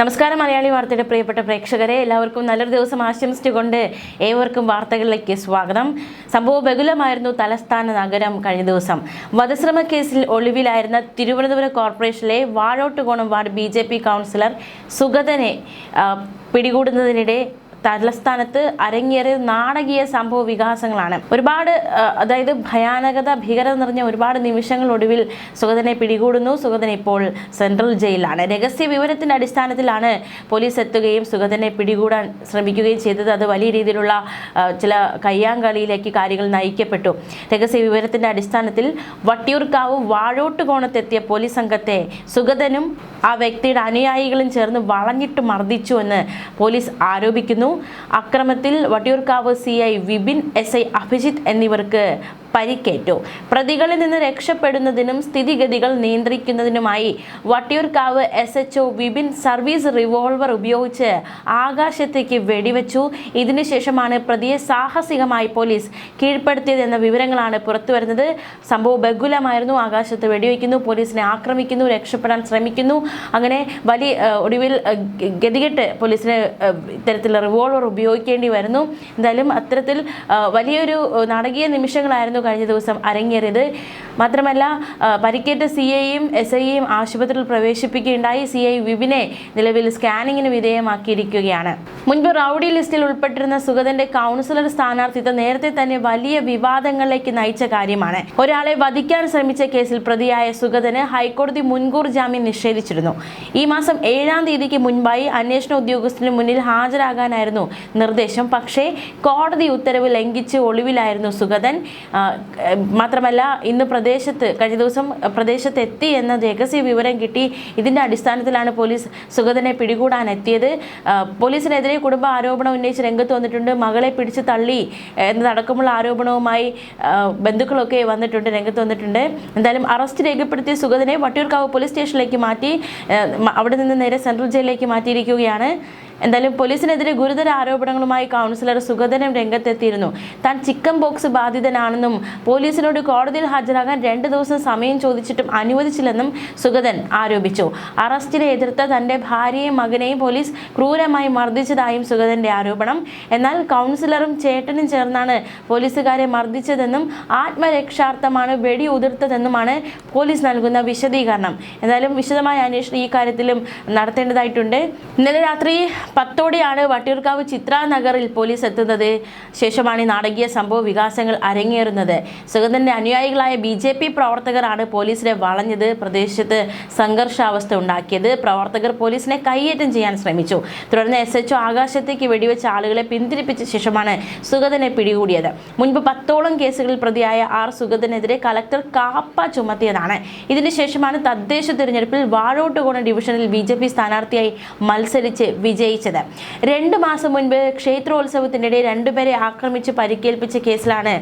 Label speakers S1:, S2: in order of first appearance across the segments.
S1: നമസ്കാരം മലയാളി വാർത്തയുടെ പ്രിയപ്പെട്ട പ്രേക്ഷകരെ, എല്ലാവർക്കും നല്ലൊരു ദിവസം ആശംസിച്ചുകൊണ്ട് ഏവർക്കും വാർത്തകളിലേക്ക് സ്വാഗതം. സംഭവം ബഹുലമായിരുന്നു തലസ്ഥാന നഗരം. കഴിഞ്ഞ ദിവസം വധശ്രമ കേസിൽ ഒളിവിലായിരുന്ന തിരുവനന്തപുരം കോർപ്പറേഷനിലെ വാഴോട്ടുകോണം വാർഡ് BJP കൗൺസിലർ സുഗതനെ പിടികൂടുന്നതിനിടെ തലസ്ഥാനത്ത് അരങ്ങേറിയ നാടകീയ സംഭവ വികാസങ്ങളാണ്. ഒരുപാട് ഭയാനകത, ഭീകരത നിറഞ്ഞ ഒരുപാട് നിമിഷങ്ങൾ ഒടുവിൽ സുഗതനെ പിടികൂടുന്നു. സുഗതൻ ഇപ്പോൾ സെൻട്രൽ ജയിലിലാണ്. രഹസ്യ വിവരത്തിന്റെ അടിസ്ഥാനത്തിലാണ് പോലീസ് എത്തുകയും സുഗതനെ പിടികൂടാൻ ശ്രമിക്കുകയും ചെയ്തത്. അത് വലിയ രീതിയിലുള്ള ചില കയ്യാങ്കളിയിലേക്ക് കാര്യങ്ങൾ നയിക്കപ്പെട്ടു. രഹസ്യ വിവരത്തിന്റെ അടിസ്ഥാനത്തിൽ വട്ടിയൂർക്കാവ് വാഴോട്ടുകോണത്തെത്തിയ പോലീസ് സംഘത്തെ സുഗതനും ആ വ്യക്തിയുടെ അനുയായികളും ചേർന്ന് വളഞ്ഞിട്ട് മർദ്ദിച്ചുവെന്ന് പോലീസ് ആരോപിക്കുന്നു. അക്രമത്തിൽ വട്ടിയൂർക്കാവ് CI വിപിൻ, SI അഭിജിത്ത് എന്നിവർക്ക് പരിക്കേറ്റു. പ്രതികളിൽ നിന്ന് രക്ഷപ്പെടുന്നതിനും സ്ഥിതിഗതികൾ നിയന്ത്രിക്കുന്നതിനുമായി Vattiyoorkavu SHO Vipin service revolver ഉപയോഗിച്ച് ആകാശത്തേക്ക് വെടിവെച്ചു. ഇതിനുശേഷമാണ് പ്രതിയെ സാഹസികമായി പോലീസ് കീഴ്പ്പെടുത്തിയതെന്ന വിവരങ്ങളാണ് പുറത്തുവരുന്നത്. സംഭവം ബഹുലമായിരുന്നു. ആകാശത്ത് വെടിവെക്കുന്നു, പോലീസിനെ ആക്രമിക്കുന്നു, രക്ഷപ്പെടാൻ ശ്രമിക്കുന്നു. അങ്ങനെ വലിയ ഒടുവിൽ ഗതികെട്ട് പോലീസിന് ഇത്തരത്തിലുള്ള റിവോൾവർ ഉപയോഗിക്കേണ്ടി വരുന്നു. എന്തായാലും അത്തരത്തിൽ വലിയൊരു നാടകീയ നിമിഷങ്ങളായിരുന്നു കഴിഞ്ഞ ദിവസം അരങ്ങേറിയത്. മാത്രമല്ല, പരിക്കേറ്റ CIയും SIയും ആശുപത്രിയിൽ പ്രവേശിപ്പിക്കുകയുണ്ടായി. CI വിപിനെ നിലവിൽ സ്കാനിങ്ങിന് വിധേയമാക്കിയിരിക്കുകയാണ്. മുൻപ് റൗഡി ലിസ്റ്റിൽ ഉൾപ്പെട്ടിരുന്ന സുഗതന്റെ കൗൺസിലർ സ്ഥാനാർത്ഥിത്വം നേരത്തെ തന്നെ വലിയ വിവാദങ്ങളിലേക്ക് നയിച്ച കാര്യമാണ്. ഒരാളെ വധിക്കാൻ ശ്രമിച്ച കേസിൽ പ്രതിയായ സുഗതന് ഹൈക്കോടതി മുൻകൂർ ജാമ്യം നിഷേധിച്ചിരുന്നു. ഈ മാസം 7-ാം തീയതിക്ക് മുൻപായി അന്വേഷണ ഉദ്യോഗസ്ഥന് മുന്നിൽ ഹാജരാകാനായിരുന്നു നിർദ്ദേശം. പക്ഷേ കോടതി ഉത്തരവ് ലംഘിച്ച് ഒളിവിലായിരുന്നു സുഗതൻ. മാത്രമല്ല, ഇന്ന് കഴിഞ്ഞ ദിവസം പ്രദേശത്ത് എത്തി എന്ന രഹസ്യ വിവരം കിട്ടി. ഇതിന്റെ അടിസ്ഥാനത്തിലാണ് പോലീസ് സുഗതനെ പിടികൂടാൻ എത്തിയത്. പോലീസിനെതിരെ കുടുംബ ആരോപണം ഉന്നയിച്ച് രംഗത്ത് വന്നിട്ടുണ്ട്. മകളെ പിടിച്ച് തള്ളി എന്നതടക്കമുള്ള ആരോപണവുമായി ബന്ധുക്കളൊക്കെ രംഗത്ത് വന്നിട്ടുണ്ട്. എന്തായാലും അറസ്റ്റ് രേഖപ്പെടുത്തിയ സുഗതനെ വട്ടിയൂർക്കാവ് പോലീസ് സ്റ്റേഷനിലേക്ക് മാറ്റി അവിടെ നിന്ന് നേരെ സെൻട്രൽ ജയിലിലേക്ക് മാറ്റിയിരിക്കുകയാണ്. എന്തായാലും പോലീസിനെതിരെ ഗുരുതര ആരോപണങ്ങളുമായി കൗൺസിലർ സുഗതനും രംഗത്തെത്തിയിരുന്നു. താൻ ചിക്കൻ ബോക്സ് ബാധിതനാണെന്നും പോലീസിനോട് കോടതിയിൽ ഹാജരാകാൻ 2 ദിവസം സമയം ചോദിച്ചിട്ടും അനുവദിച്ചില്ലെന്നും സുഗതൻ ആരോപിച്ചു. അറസ്റ്റിനെ എതിർത്ത തന്റെ ഭാര്യയെയും മകനെയും പോലീസ് ക്രൂരമായി മർദ്ദിച്ചതായും സുഗതന്റെ ആരോപണം. എന്നാൽ കൗൺസിലറും ചേട്ടനും ചേർന്നാണ് പോലീസുകാരെ മർദ്ദിച്ചതെന്നും ആത്മരക്ഷാർത്ഥമാണ് വെടി ഉതിർത്തതെന്നുമാണ് പോലീസ് നൽകുന്ന വിശദീകരണം. എന്തായാലും വിശദമായ അന്വേഷണം ഈ കാര്യത്തിലും നടത്തേണ്ടതായിട്ടുണ്ട്. ഇന്നലെ രാത്രി 10-ഓടെയാണ് വട്ടിയൂർക്കാവ് ചിത്ര നഗറിൽ പോലീസ് എത്തുന്നത്. ശേഷമാണ് ഈ നാടകീയ സംഭവ വികാസങ്ങൾ അരങ്ങേറുന്നത്. സുഗതന്റെ അനുയായികളായ BJP പ്രവർത്തകരാണ് പോലീസിനെ വളഞ്ഞത്, പ്രദേശത്ത് സംഘർഷാവസ്ഥ ഉണ്ടാക്കിയത്. പ്രവർത്തകർ പോലീസിനെ കയ്യേറ്റം ചെയ്യാൻ ശ്രമിച്ചു. തുടർന്ന് SHO ആകാശത്തേക്ക് വെടിവെച്ച ആളുകളെ പിന്തിരിപ്പിച്ച ശേഷമാണ് സുഗതനെ പിടികൂടിയത്. മുൻപ് 10ഓളം കേസുകളിൽ പ്രതിയായ സുഗതനെതിരെ കളക്ടർ കാപ്പ ചുമത്തിയതാണ്. ഇതിനുശേഷമാണ് തദ്ദേശ തിരഞ്ഞെടുപ്പിൽ വാഴോട്ടുകോണം ഡിവിഷനിൽ BJP സ്ഥാനാർത്ഥിയായി മത്സരിച്ച് വിജയിച്ചത്. 2 മാസം മുൻപ് ക്ഷേത്രോത്സവത്തിനിടെ 2 പേരെ ആക്രമിച്ച് പരിക്കേൽപ്പിച്ച കേസിലാണ്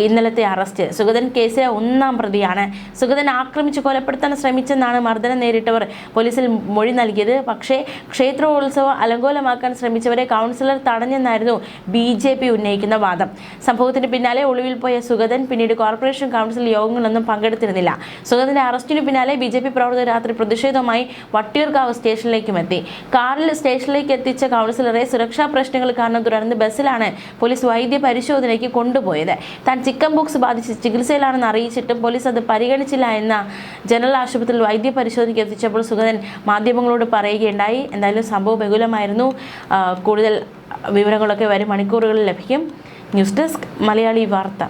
S1: ഇന്നലത്തെ അറസ്റ്റ്. സുഗതൻ കേസിലെ 1-ാം പ്രതിയാണ്. സുഗതൻ ആക്രമിച്ച് കൊലപ്പെടുത്താൻ ശ്രമിച്ചെന്നാണ് മർദ്ദനം നേരിട്ടവർ പോലീസിൽ മൊഴി നൽകിയത്. പക്ഷേ ക്ഷേത്രോത്സവം അലങ്കോലമാക്കാൻ ശ്രമിച്ചവരെ കൗൺസിലർ തടഞ്ഞെന്നായിരുന്നു BJP ഉന്നയിക്കുന്ന വാദം. സംഭവത്തിന് പിന്നാലെ ഒളിവിൽ പോയ സുഗതൻ പിന്നീട് കോർപ്പറേഷൻ കൗൺസിൽ യോഗങ്ങളൊന്നും പങ്കെടുത്തിരുന്നില്ല. സുഗതന്റെ അറസ്റ്റിന് പിന്നാലെ BJP പ്രവർത്തകർ രാത്രി പ്രതിഷേധവുമായി വട്ടിയൂർക്കാവ് സ്റ്റേഷനിലേക്കും എത്തി. കാറിൽ സ്റ്റേഷനിലേക്ക് എത്തിച്ച കൗൺസിലറെ സുരക്ഷാ പ്രശ്നങ്ങൾ കാരണം തുടർന്ന് ബസ്സിലാണ് പോലീസ് വൈദ്യ പരിശോധനയ്ക്ക് കൊണ്ടുപോയത്. താൻ ചിക്കൻ ബോക്സ് ബാധിച്ച് ചികിത്സയിലാണെന്ന് അറിയിച്ചിട്ടും പോലീസ് അത് പരിഗണിച്ചില്ല എന്ന ജനറൽ ആശുപത്രിയിൽ വൈദ്യ പരിശോധനയ്ക്ക് എത്തിച്ചപ്പോൾ സുഗതൻ മാധ്യമങ്ങളോട് പറയുകയുണ്ടായി. എന്തായാലും സംഭവം ബഹുലമായിരുന്നു. കൂടുതൽ വിവരങ്ങളൊക്കെ വരും മണിക്കൂറുകളിൽ ലഭിക്കും. ന്യൂസ് ഡെസ്ക് മലയാളി വാർത്ത.